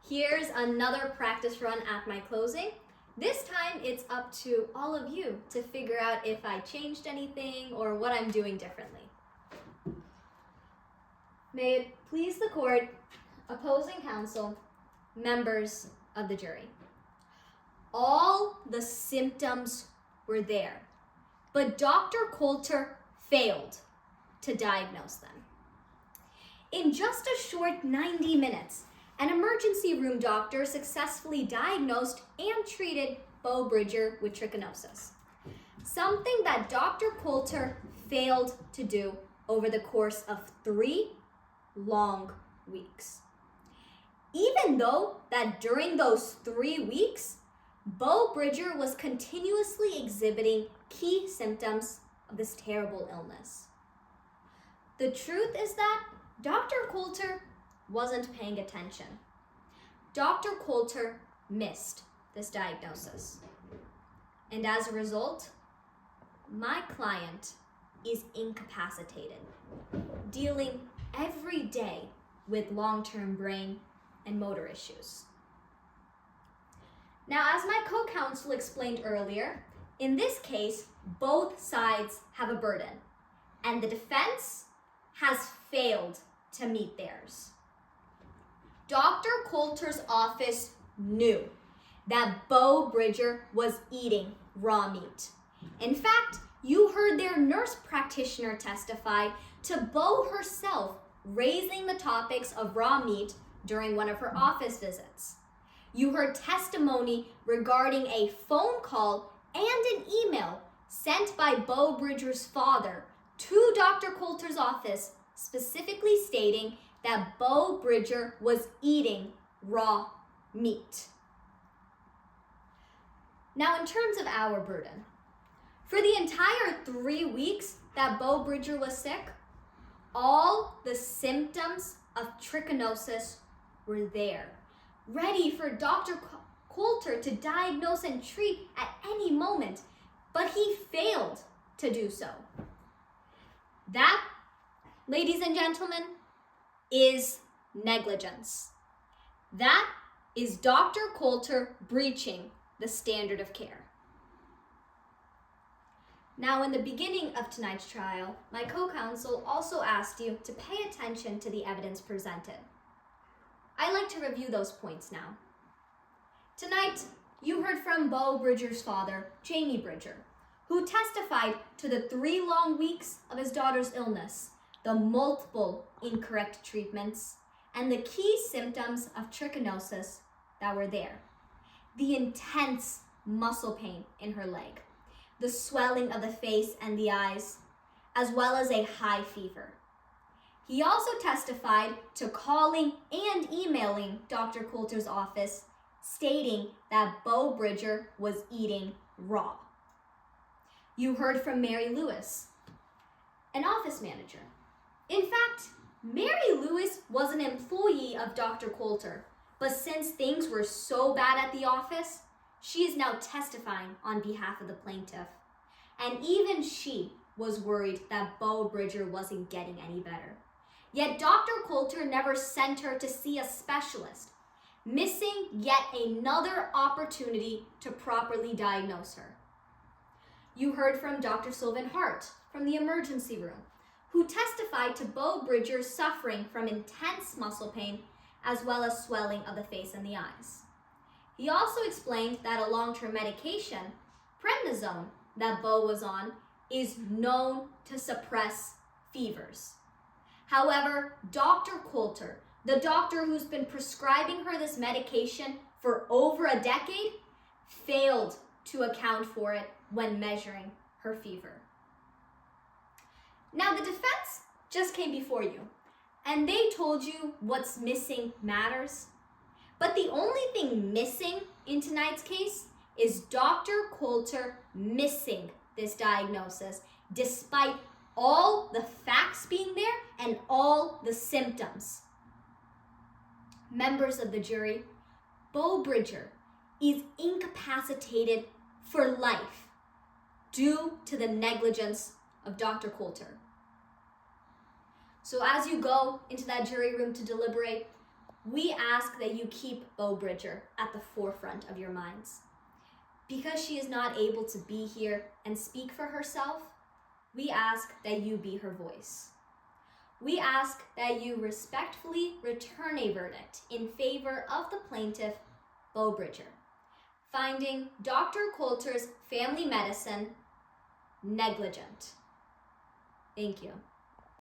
Here's another practice run at my closing. This time it's up to all of you to figure out if I changed anything or what I'm doing differently. May it please the court, opposing counsel, members of the jury. All the symptoms were there, but Dr. Coulter failed to diagnose them. In just a short 90 minutes, an emergency room doctor successfully diagnosed and treated Bo Bridger with trichinosis, something that Dr. Coulter failed to do over the course of 3 long weeks. Even though that during those 3 weeks, Bo Bridger was continuously exhibiting key symptoms of this terrible illness. The truth is that Dr. Coulter wasn't paying attention. Dr. Coulter missed this diagnosis. And as a result, my client is incapacitated, dealing every day with long-term brain and motor issues. Now, as my co-counsel explained earlier, in this case, both sides have a burden, and the defense has failed to meet theirs. Dr. Coulter's office knew that Bo Bridger was eating raw meat. In fact, you heard their nurse practitioner testify to Bo herself raising the topics of raw meat during one of her office visits. You heard testimony regarding a phone call and an email sent by Bo Bridger's father to Dr. Coulter's office, specifically stating that Bo Bridger was eating raw meat. Now, in terms of our burden, for the entire 3 weeks that Bo Bridger was sick, all the symptoms of trichinosis were there, ready for Dr. Coulter to diagnose and treat at any moment, but he failed to do so. That, ladies and gentlemen, is negligence. That is Dr. Coulter breaching the standard of care. Now, in the beginning of tonight's trial, my co-counsel also asked you to pay attention to the evidence presented. I'd like to review those points now. Tonight, you heard from Bo Bridger's father, Jamie Bridger, who testified to the 3 long weeks of his daughter's illness, the multiple incorrect treatments, and the key symptoms of trichinosis that were there. The intense muscle pain in her leg, the swelling of the face and the eyes, as well as a high fever. He also testified to calling and emailing Dr. Coulter's office, stating that Bo Bridger was eating raw. You heard from Mary Lewis, an office manager. In fact, Mary Lewis was an employee of Dr. Coulter, but since things were so bad at the office, she is now testifying on behalf of the plaintiff. And even she was worried that Bo Bridger wasn't getting any better. Yet Dr. Coulter never sent her to see a specialist, missing yet another opportunity to properly diagnose her. You heard from Dr. Sylvan Hart from the emergency room, who testified to Bo Bridger suffering from intense muscle pain as well as swelling of the face and the eyes. He also explained that a long-term medication, prednisone, that Bo was on is known to suppress fevers. However, Dr. Coulter, the doctor who's been prescribing her this medication for over a decade, failed to account for it when measuring her fever. Now, the defense just came before you, and they told you what's missing matters. But the only thing missing in tonight's case is Dr. Coulter missing this diagnosis, despite all the facts being there and all the symptoms. Members of the jury, Bo Bridger is incapacitated for life due to the negligence of Dr. Coulter. So as you go into that jury room to deliberate, we ask that you keep Bo Bridger at the forefront of your minds. Because she is not able to be here and speak for herself, we ask that you be her voice. We ask that you respectfully return a verdict in favor of the plaintiff, Bo Bridger, finding Dr. Coulter's family medicine negligent. Thank you.